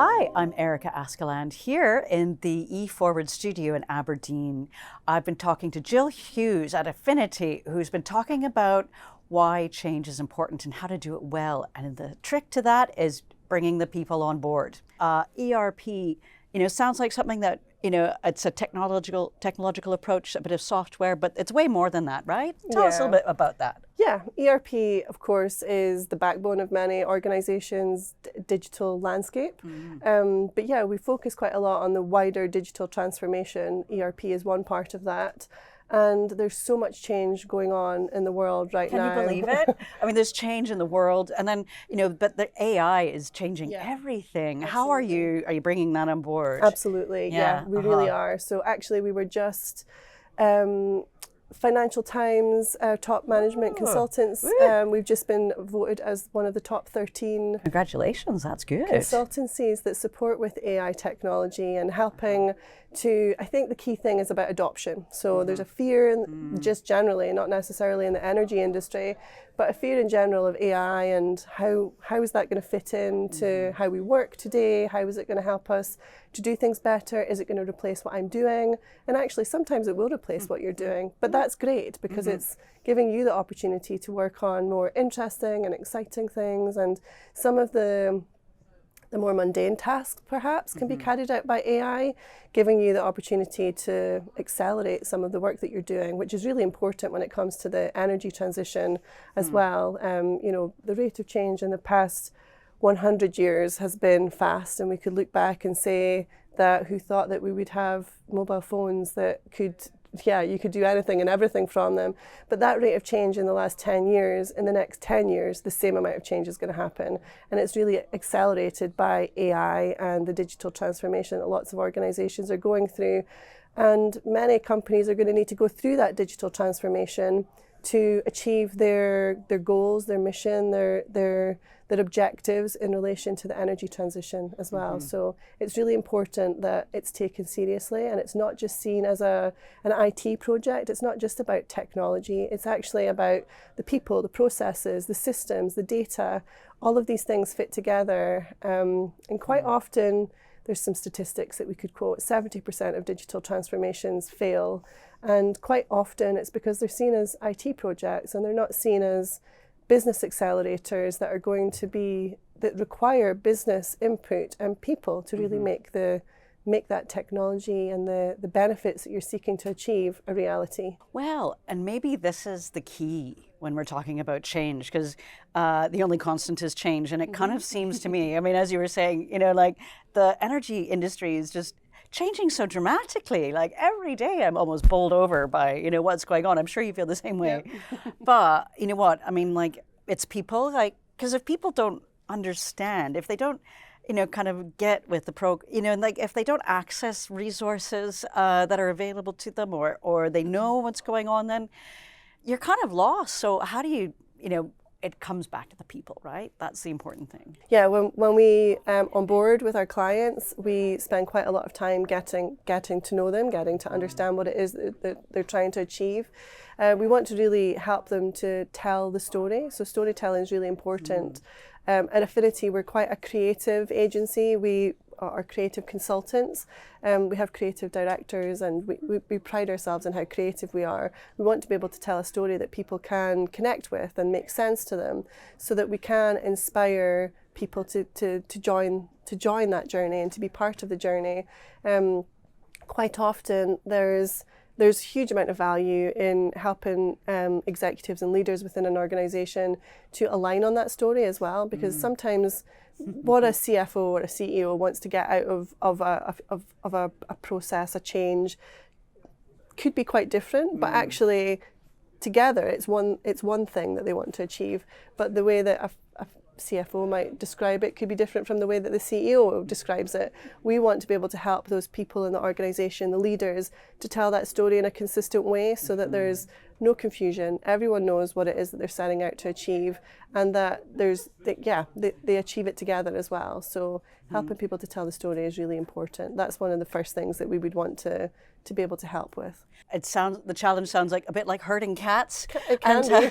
Hi, I'm Erica Askaland here in the E-FWD studio in Aberdeen. I've been talking to Gill Hughes at Afiniti, who's been talking about why change is important and how to do it well. And the trick to that is bringing the people on board. ERP, sounds like something that, it's a technological approach, a bit of software, but it's way more than that, right? Tell us a little bit about that. Yeah, ERP, of course, is the backbone of many organizations' digital landscape. But yeah, we focus quite a lot on the wider digital transformation. ERP is one part of that. And there's so much change going on in the world right now. Can you believe it? I mean, there's change in the world, and then, but the AI is changing everything. Absolutely. How are you bringing that on board? Absolutely, yeah, we really are. So actually, we were just Financial Times top management consultants. We've just been voted as one of the top 13 Congratulations, that's good. consultancies that support with AI technology and helping to, I think the key thing is about adoption. So there's a fear just generally, not necessarily in the energy industry, but a fear in general of AI and how is that going to fit into how we work today? How is it going to help us to do things better? Is it going to replace what I'm doing? And actually sometimes it will replace what you're doing, but that's great because it's giving you the opportunity to work on more interesting and exciting things, and some of the more mundane tasks perhaps can be carried out by AI, giving you the opportunity to accelerate some of the work that you're doing, which is really important when it comes to the energy transition as well. The rate of change in the past 100 years has been fast, and we could look back and say that who thought that we would have mobile phones that you could do anything and everything from them. But that rate of change in the last 10 years, in the next 10 years, the same amount of change is going to happen. And it's really accelerated by AI and the digital transformation that lots of organizations are going through. And many companies are going to need to go through that digital transformation to achieve their goals, their mission, their objectives in relation to the energy transition as well. So it's really important that it's taken seriously, and it's not just seen as an IT project. It's not just about technology. It's actually about the people, the processes, the systems, the data. All of these things fit together. And quite often, there's some statistics that we could quote. 70% of digital transformations fail. And quite often it's because they're seen as IT projects and they're not seen as business accelerators that require business input and people to really make that technology and the benefits that you're seeking to achieve a reality. Well, and maybe this is the key when we're talking about change, because the only constant is change. And it kind of seems to me, I mean, as you were saying, the energy industry is just changing so dramatically. Like every day I'm almost bowled over by, what's going on. I'm sure you feel the same way. Yep. But you know what? I mean, it's people, because if people don't understand, if they don't, kind of get with the if they don't access resources that are available to them, or they know what's going on, then you're kind of lost. So how do you, it comes back to the people, right? That's the important thing. Yeah, when we on board with our clients, we spend quite a lot of time getting to know them, getting to understand what it is that they're trying to achieve. We want to really help them to tell the story. So storytelling is really important. At Afiniti, we're quite a creative agency. We are creative consultants. We have creative directors, and we pride ourselves on how creative we are. We want to be able to tell a story that people can connect with and make sense to them, so that we can inspire people to join that journey and to be part of the journey. Quite often there's a huge amount of value in helping executives and leaders within an organization to align on that story as well, because sometimes what a CFO or a CEO wants to get out of a process, a change, could be quite different, but actually together it's one thing that they want to achieve. But the way that a CFO might describe it could be different from the way that the CEO describes it. We want to be able to help those people in the organization, the leaders, to tell that story in a consistent way, so that there's no confusion. Everyone knows what it is that they're setting out to achieve, and that they achieve it together as well. So helping people to tell the story is really important. That's one of the first things that we would want to be able to help with. The challenge sounds like a bit like herding cats. It can be.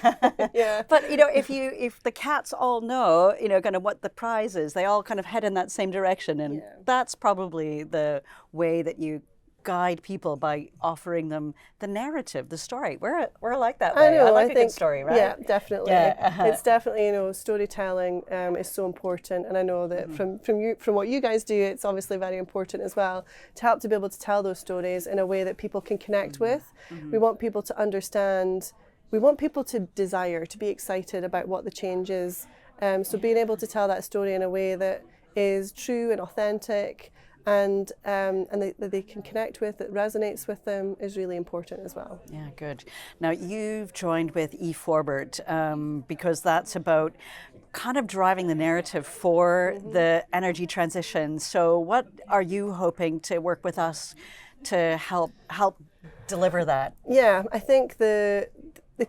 Yeah. But if the cats all know, kind of what the prize is, they all kind of head in that same direction, and that's probably the way that you guide people, by offering them the narrative, the story. We're like that way. I like a good story, right? Yeah, definitely. Yeah, it's definitely, storytelling is so important, and I know that from what you guys do, it's obviously very important as well, to help to be able to tell those stories in a way that people can connect with. We want people to understand. We want people to desire, to be excited about what the change is. So being able to tell that story in a way that is true and authentic, and that they can connect with, that resonates with them, is really important as well. Yeah, good. Now, you've joined with E-FWD because that's about kind of driving the narrative for the energy transition. So what are you hoping to work with us to help deliver that? Yeah, I think the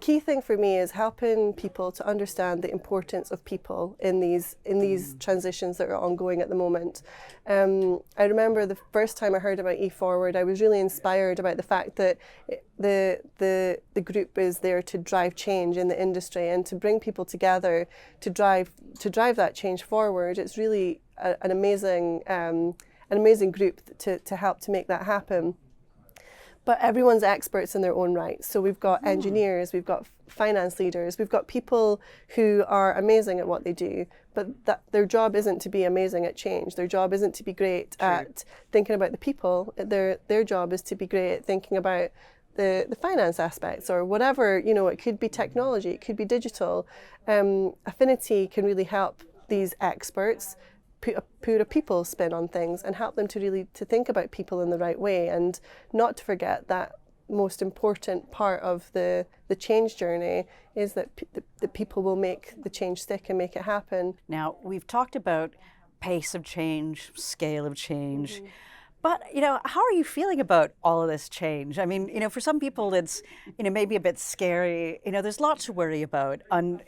key thing for me is helping people to understand the importance of people in these transitions that are ongoing at the moment. I remember the first time I heard about E-FWD, I was really inspired about the fact that the group is there to drive change in the industry and to bring people together to drive that change forward. It's really an amazing group to help to make that happen. But everyone's experts in their own right. So we've got engineers, we've got finance leaders, we've got people who are amazing at what they do, but their job isn't to be amazing at change. Their job isn't to be great at thinking about the people. Their job is to be great at thinking about the finance aspects, or whatever, it could be technology, it could be digital. Afiniti can really help these experts put a people spin on things and help them to think about people in the right way, and not to forget that most important part of the change journey is that the people will make the change stick and make it happen. Now, we've talked about pace of change, scale of change, but how are you feeling about all of this change? I mean, for some people it's maybe a bit scary. There's lots to worry about, and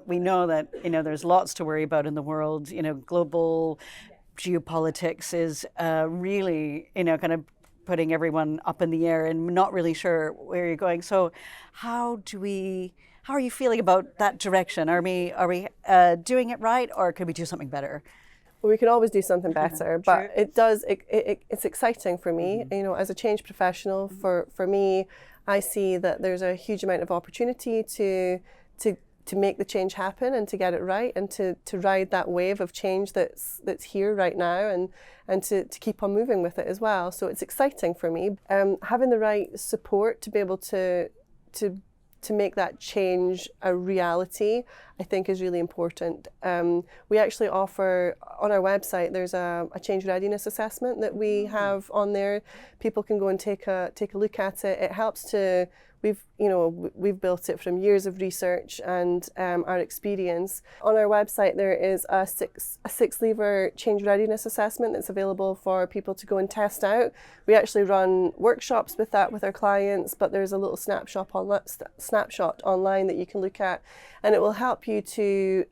we know that there's lots to worry about in the world. Global geopolitics is really kind of putting everyone up in the air and not really sure where you're going. So how are you feeling about that direction? Are we doing it right, or could we do something better? Well, we can always do something better, but it's exciting for me. As a change professional, for me, I see that there's a huge amount of opportunity to make the change happen and to get it right, and to ride that wave of change that's here right now, and to keep on moving with it as well. So it's exciting for me. Having the right support to be able to make that change a reality, I think, is really important. We actually offer, on our website, there's a change readiness assessment that we have on there. People can go and take a look at it. It helps to, we've built it from years of research and our experience. On our website, there is a six lever change readiness assessment that's available for people to go and test out. We actually run workshops with that with our clients, but there's a little snapshot online that you can look at, and it will help you to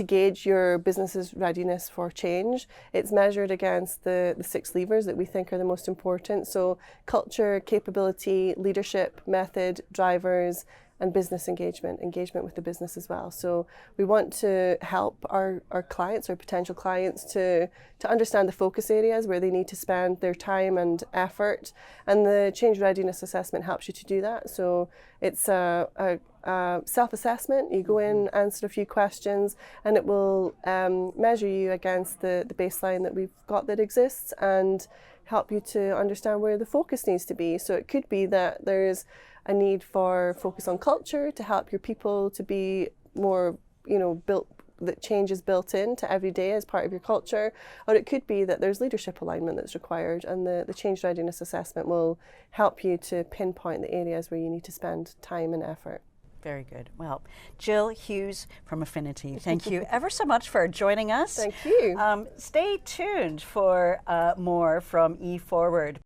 gauge your business's readiness for change. It's measured against the 6 levers that we think are the most important. So culture, capability, leadership, method, drivers, and business engagement with the business as well. So we want to help our clients, our potential clients, to understand the focus areas where they need to spend their time and effort. And the change readiness assessment helps you to do that. So it's a self-assessment. You go in, answer a few questions, and it will measure you against the baseline that we've got that exists, and help you to understand where the focus needs to be. So it could be that there's a need for focus on culture to help your people to be more, built, that change is built into every day as part of your culture. Or it could be that there's leadership alignment that's required, and the change readiness assessment will help you to pinpoint the areas where you need to spend time and effort. Very good. Well, Gill Hughes from Afiniti, thank you ever so much for joining us. Thank you. Stay tuned for more from E-FWD.